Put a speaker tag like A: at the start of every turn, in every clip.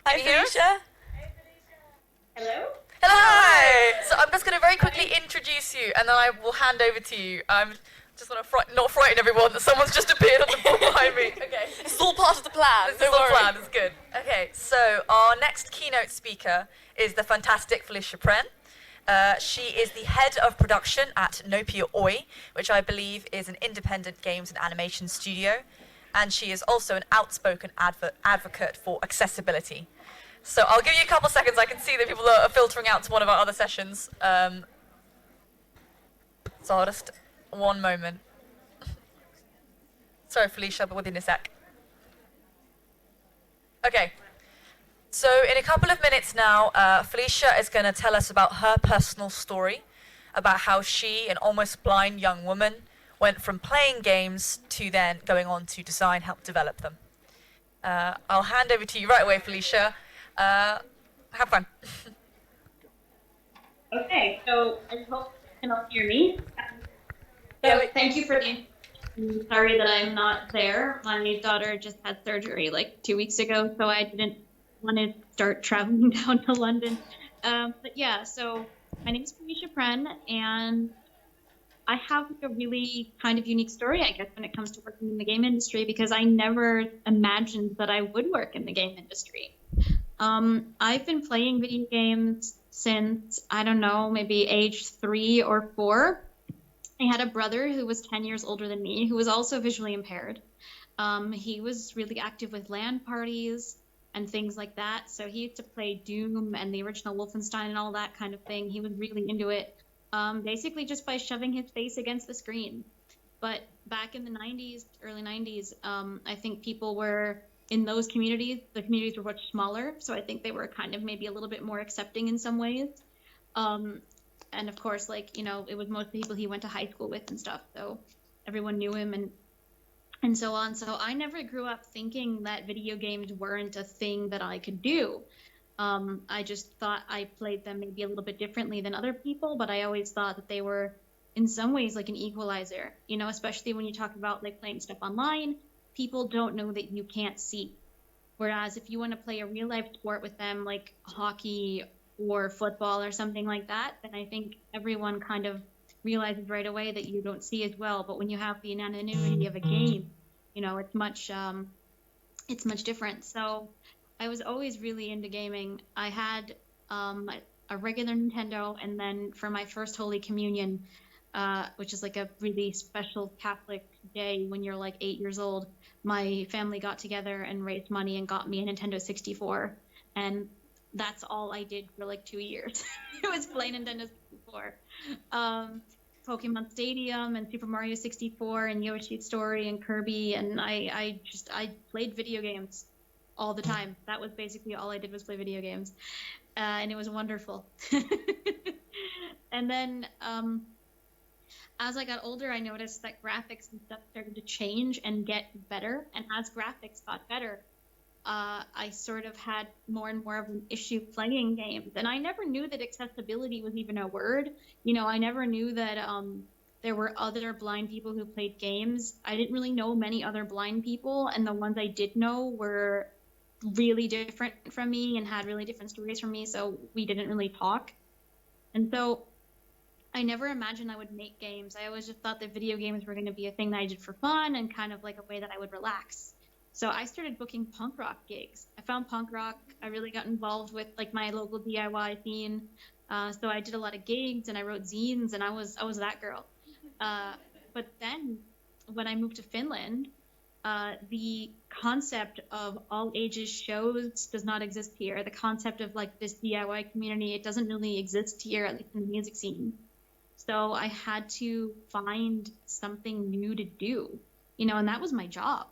A: Hi, Felicia.
B: Hello?
A: Hello. So I'm just going to very quickly introduce you, and then I will hand over to you. I'm just want to not frighten everyone that someone's just appeared on the floor behind me. Okay.
C: This is all part of the plan.
A: This is all planned. It's good. Okay. So our next keynote speaker is the fantastic Felicia Prehn. She is the head of production at Nopia Oi, which I believe is an independent games and animation studio, and she is also an outspoken advocate for accessibility. So I'll give you a couple seconds. I can see that people are filtering out to one of our other sessions. So I'll just one moment. Sorry, Felicia, but within a sec. Okay. So in a couple of minutes now, Felicia is going to tell us about her personal story, about how she, an almost blind young woman, went from playing games to then going on to design, help develop them. I'll hand over to you right away, Felicia. Have fun.
B: Okay, so I hope you can all hear me. Thank you for the. Sorry that I'm not there. My daughter just had surgery like 2 weeks ago, so I didn't want to start traveling down to London. But yeah, so my name is Felicia Prehn, and I have a really kind of unique story, I guess, when it comes to working in the game industry, because I never imagined that I would work in the game industry. I've been playing video games since, I don't know, maybe age 3 or 4. I had a brother who was 10 years older than me, who was also visually impaired. He was really active with LAN parties and things like that. So he used to play Doom and the original Wolfenstein and all that kind of thing. He was really into it, basically just by shoving his face against the screen. But back in the 90s, early 90s, I think people were in those communities, the communities were much smaller. So I think they were kind of maybe a little bit more accepting in some ways. And of course, like, you know, it was most people he went to high school with and stuff. So everyone knew him and so on. So I never grew up thinking that video games weren't a thing that I could do. I just thought I played them maybe a little bit differently than other people, but I always thought that they were in some ways like an equalizer, you know, especially when you talk about like playing stuff online, people don't know that you can't see. Whereas if you want to play a real life sport with them, like hockey or football or something like that, then I think everyone kind of realizes right away that you don't see as well. But when you have the anonymity of a game, you know, it's much different. So I was always really into gaming. I had a regular Nintendo, and then for my first Holy Communion, which is like a really special Catholic day when you're like 8 years old, my family got together and raised money and got me a Nintendo 64. And that's all I did for like 2 years. It was play Nintendo 64. Pokemon Stadium and Super Mario 64 and Yoshi's Story and Kirby, and I played video games all the time. That was basically all I did, was play video games, and it was wonderful. And then as I got older, I noticed that graphics and stuff started to change and get better, and as graphics got better, I sort of had more and more of an issue playing games. And I never knew that accessibility was even a word. You know, I never knew that there were other blind people who played games. I didn't really know many other blind people, and the ones I did know were really different from me and had really different stories from me, so we didn't really talk. And so I never imagined I would make games. I always just thought that video games were going to be a thing that I did for fun and kind of like a way that I would relax. So I started booking punk rock gigs. I found punk rock. I really got involved with like my local DIY scene. So I did a lot of gigs and I wrote zines, and I was that girl. But then when I moved to Finland, the concept of all ages shows does not exist here. The concept of like this DIY community, it doesn't really exist here, at least in the music scene. So I had to find something new to do, you know, and that was my job.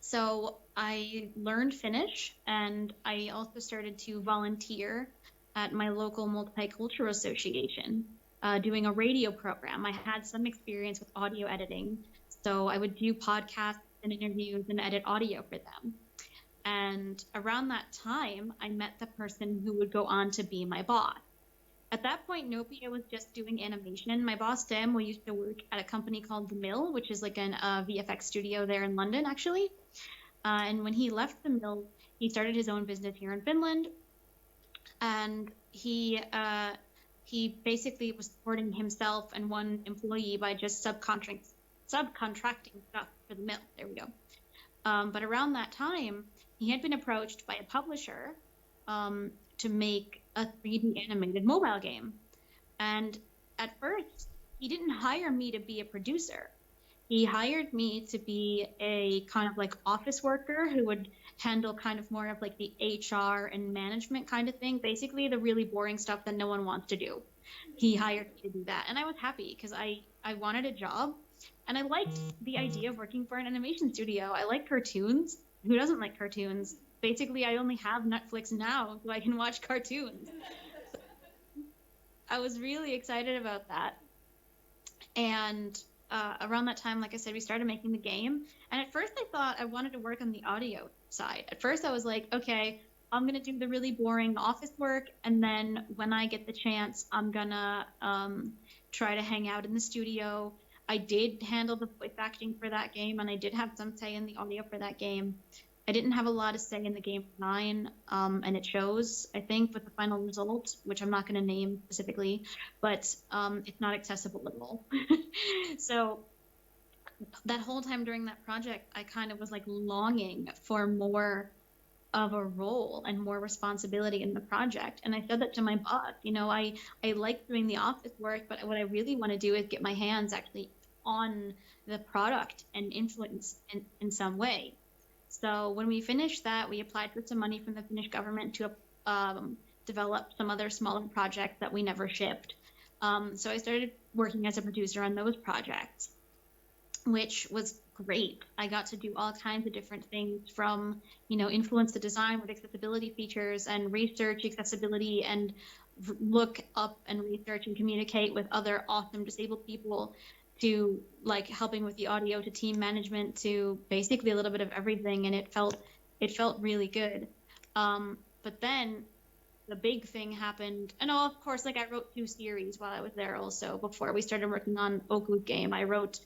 B: So I learned Finnish, and I also started to volunteer at my local multicultural association, doing a radio program. I had some experience with audio editing, so I would do podcasts and interviews and edit audio for them. And around that time, I met the person who would go on to be my boss. At that point, Nopia was just doing animation. My boss, Tim, we used to work at a company called The Mill, which is like an VFX studio there in London, actually. And when he left the mill, he started his own business here in Finland, and he basically was supporting himself and one employee by just subcontracting stuff for the mill. There we go. But around that time, he had been approached by a publisher to make a 3D animated mobile game. And at first, he didn't hire me to be a producer. He hired me to be a kind of like office worker who would handle kind of more of like the HR and management kind of thing, basically the really boring stuff that no one wants to do. He hired me to do that, and I was happy because I wanted a job, and I liked the idea of working for an animation studio. I like cartoons. Who doesn't like cartoons? Basically, I only have Netflix now, so I can watch cartoons. So I was really excited about that. And around that time, like I said, we started making the game. And at first I thought I wanted to work on the audio side. At first I was like, okay, I'm going to do the really boring office work. And then when I get the chance, I'm going to try to hang out in the studio. I did handle the voice acting for that game, and I did have some say in the audio for that game. I didn't have a lot of say in the game 9, and it shows, I think, with the final result, which I'm not going to name specifically, but it's not accessible at all. So that whole time during that project, I kind of was like longing for more of a role and more responsibility in the project. And I said that to my boss, I like doing the office work, but what I really want to do is get my hands actually on the product and influence in some way. So when we finished that, we applied for some money from the Finnish government to develop some other smaller projects that we never shipped. So I started working as a producer on those projects, which was great. I got to do all kinds of different things from, influence the design with accessibility features and research accessibility and look up and research and communicate with other awesome disabled people, to like helping with the audio, to team management, to basically a little bit of everything. And it felt really good. But then the big thing happened. And of course, like I wrote 2 series while I was there also. Before we started working on Oku's game, I wrote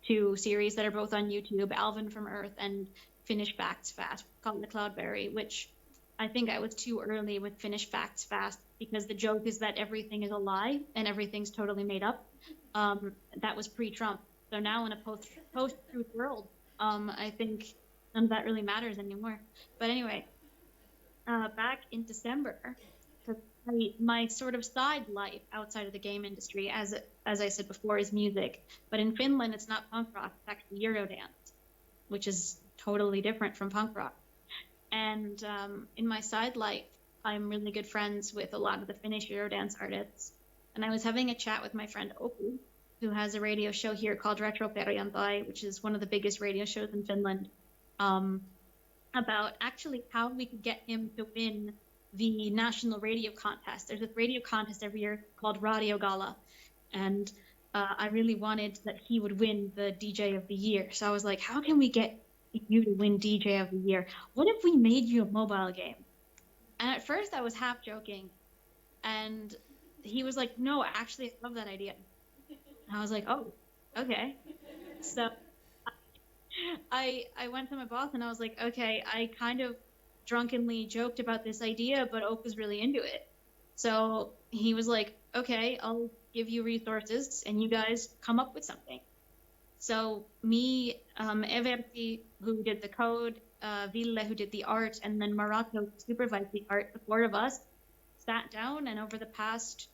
B: 2 series that are both on YouTube, Alvin from Earth and Finish Facts Fast, called The Cloudberry, which I think I was too early with Finish Facts Fast, because the joke is that everything is a lie and everything's totally made up. That was pre-Trump. So now in a post-truth world, I think none of that really matters anymore. But anyway, back in December, my sort of side life outside of the game industry, as I said before, is music. But in Finland, it's not punk rock, it's actually Eurodance, which is totally different from punk rock. And in my side life, I'm really good friends with a lot of the Finnish Eurodance artists. And I was having a chat with my friend Oku, who has a radio show here called Retro Perjantai, which is one of the biggest radio shows in Finland, about actually how we could get him to win the national radio contest. There's a radio contest every year called Radio Gala, and I really wanted that he would win the DJ of the year. So I was like, how can we get you to win DJ of the year? What if we made you a mobile game? And at first I was half joking, and he was like, no, actually, I love that idea. And I was like, oh, okay. So I went to my boss and I was like, okay, I kind of drunkenly joked about this idea, but Oak was really into it. So he was like, okay, I'll give you resources and you guys come up with something. So me, Everti, who did the code, Ville, who did the art, and then Marato, who supervised the art, the 4 of us sat down, and over the past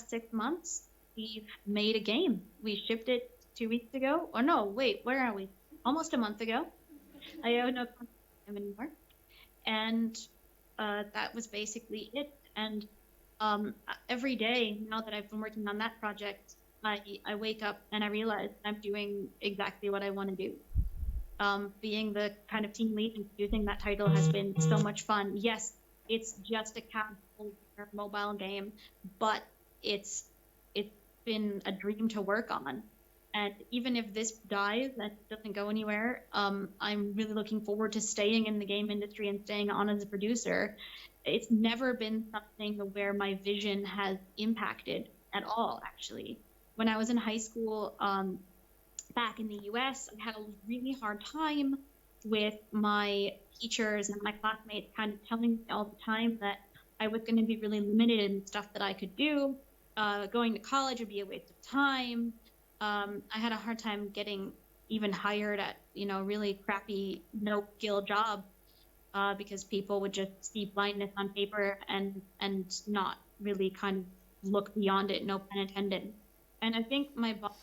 B: 6 months, we've made a game. We shipped it 2 weeks ago. Or no, wait, where are we? Almost a month ago. I don't know anymore. And that was basically it. And every day, now that I've been working on that project, I wake up and I realize I'm doing exactly what I want to do. Being the kind of team lead and producing that title has been so much fun. Yes, it's just a casual mobile game, but it's been a dream to work on. And even if this dies and doesn't go anywhere, I'm really looking forward to staying in the game industry and staying on as a producer. It's never been something where my vision has impacted at all, actually. When I was in high school, back in the US, I had a really hard time with my teachers and my classmates kind of telling me all the time that I was going to be really limited in stuff that I could do. Going to college would be a waste of time. I had a hard time getting even hired at, really crappy, no skill jobs because people would just see blindness on paper and not really kind of look beyond it, no pun intended. And I think my boss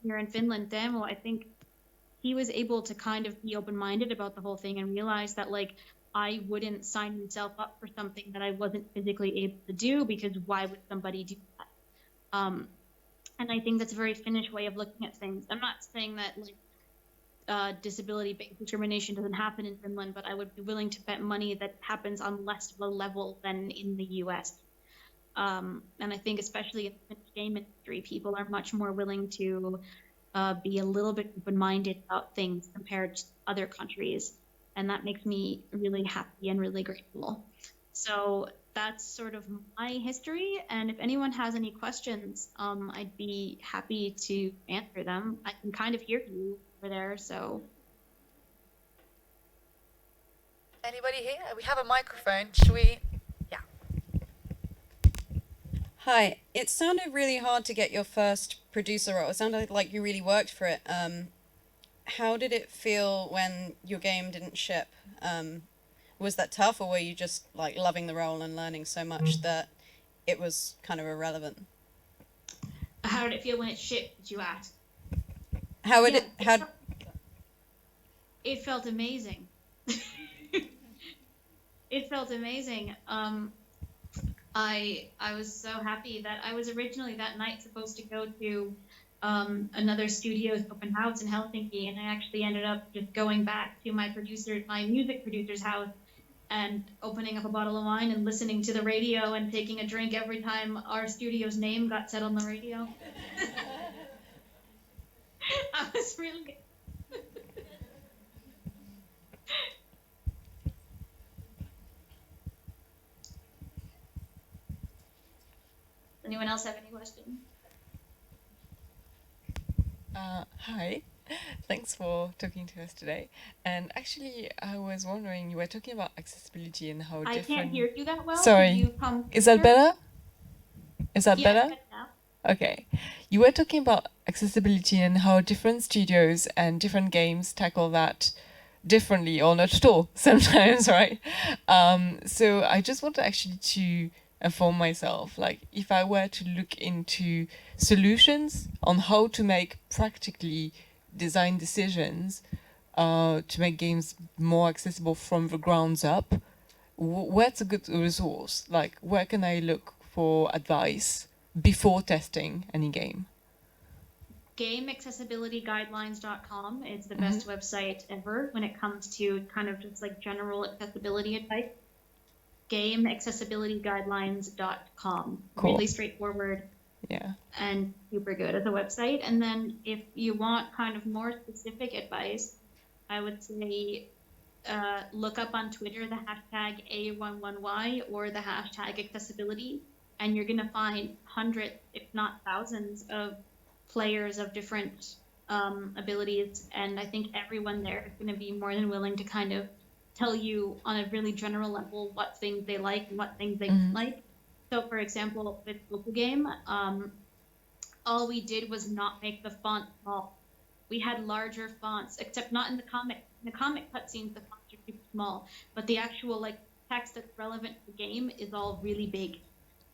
B: here in Finland, Demo, I think he was able to kind of be open-minded about the whole thing and realize that like I wouldn't sign myself up for something that I wasn't physically able to do, because why would somebody do that? And I think that's a very Finnish way of looking at things. I'm not saying that like disability-based discrimination doesn't happen in Finland, but I would be willing to bet money that happens on less of a level than in the US. And I think especially in the Finnish game industry, people are much more willing to be a little bit open-minded about things compared to other countries. And that makes me really happy and really grateful. So that's sort of my history. And if anyone has any questions, I'd be happy to answer them. I can kind of hear you over there, so.
A: Anybody here? We have a microphone. Should we? Yeah.
C: Hi. It sounded really hard to get your first producer role. It sounded like you really worked for it. How did it feel when your game didn't ship? Was that tough, or were you just like loving the role and learning so much that it was kind of irrelevant?
B: How did it feel when it shipped, did you ask? It felt amazing. It felt amazing. I was so happy that I was originally that night supposed to go to another studio's open house in Helsinki, and I actually ended up just going back to my music producer's house and opening up a bottle of wine and listening to the radio and taking a drink every time our studio's name got said on the radio. I was really Anyone else have any questions?
D: Hi, thanks for talking to us today. And actually, I was wondering, you were talking about accessibility and how
B: I
D: different.
B: can't hear you that well.
D: Sorry,
B: Could you come
D: is that
B: closer?
D: better? Is that
B: Yeah,
D: better?
B: good now.
D: Okay. You were talking about accessibility and how different studios and different games tackle that differently or not at all sometimes, right? So I just want to actually to inform myself, like if I were to look into solutions on how to make practically design decisions to make games more accessible from the grounds up, where's a good resource? Like where can I look for advice before testing any game?
B: GameAccessibilityGuidelines.com is the best website ever when it comes to kind of just like general accessibility advice. GameAccessibilityGuidelines.com.
D: Cool.
B: Really straightforward.
D: Yeah.
B: And super good as a website. And then if you want kind of more specific advice, I would say look up on Twitter the hashtag A11Y or the hashtag accessibility, and you're going to find hundreds, if not thousands, of players of different abilities. And I think everyone there is going to be more than willing to kind of tell you on a really general level what things they like and what things they don't like. So for example, with local game, all we did was not make the font small. We had larger fonts, except not in the comic. In the comic cutscenes, the fonts are super small, but the actual like text that's relevant to the game is all really big.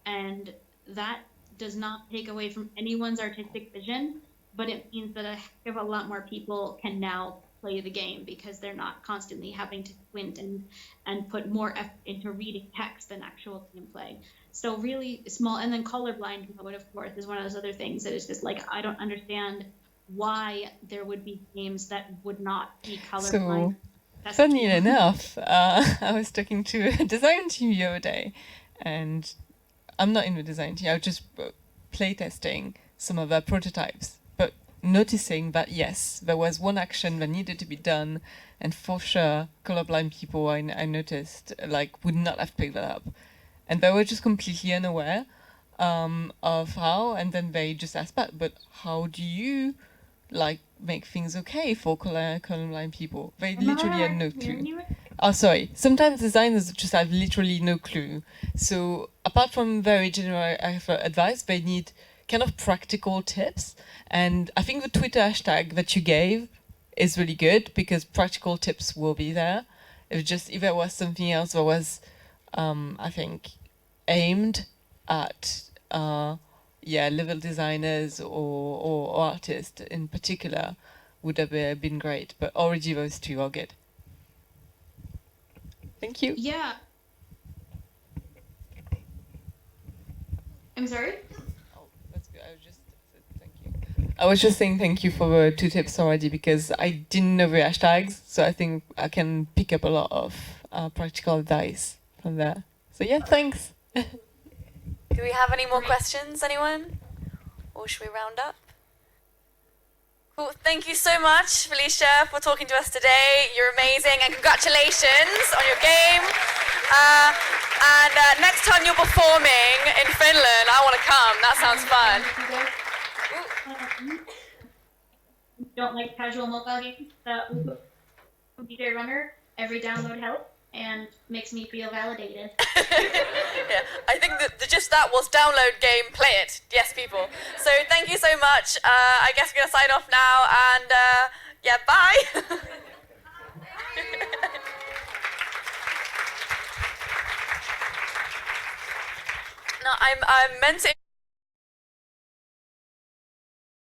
B: And that does not take away from anyone's artistic vision, but it means that a heck of a lot more people can now play the game because they're not constantly having to squint and put more effort into reading text than actual gameplay. So really small, and then colorblind mode, of course, is one of those other things that is just like, I don't understand why there would be games that would not be colorblind.
D: So, funny enough, I was talking to a design team the other day, and I'm not in the design team, I was just playtesting some of their prototypes, but noticing that yes, there was one action that needed to be done, and for sure, colorblind people I noticed like would not have picked that up, and they were just completely unaware of how. And then they just asked back, but how do you like make things okay for colorblind people. They literally had no clue. Oh, sorry. Sometimes designers just have literally no clue. So apart from very general advice, they need kind of practical tips. And I think the Twitter hashtag that you gave is really good because practical tips will be there. If there was something else that was, I think, aimed at level designers or artists in particular, would have been great. But already those two are good. Thank you.
B: Yeah. I'm sorry?
D: Oh, that's good. I just said thank you. I was just saying thank you for the 2 tips already because I didn't know the hashtags, so I think I can pick up a lot of practical advice from there. So yeah, thanks.
A: Do we have any more questions, anyone? Or should we round up? Cool. Thank you so much, Felicia, for talking to us today. You're amazing, and congratulations on your game. And next time you're performing in Finland, I want to come. That sounds fun.
B: Don't like casual mobile games? DJ Runner, every download helps and makes me feel validated.
A: Yeah, I think that just that was download game, play it. Yes, people. So thank you so much. I guess we're gonna sign off now, and yeah, bye. No, I'm meant to.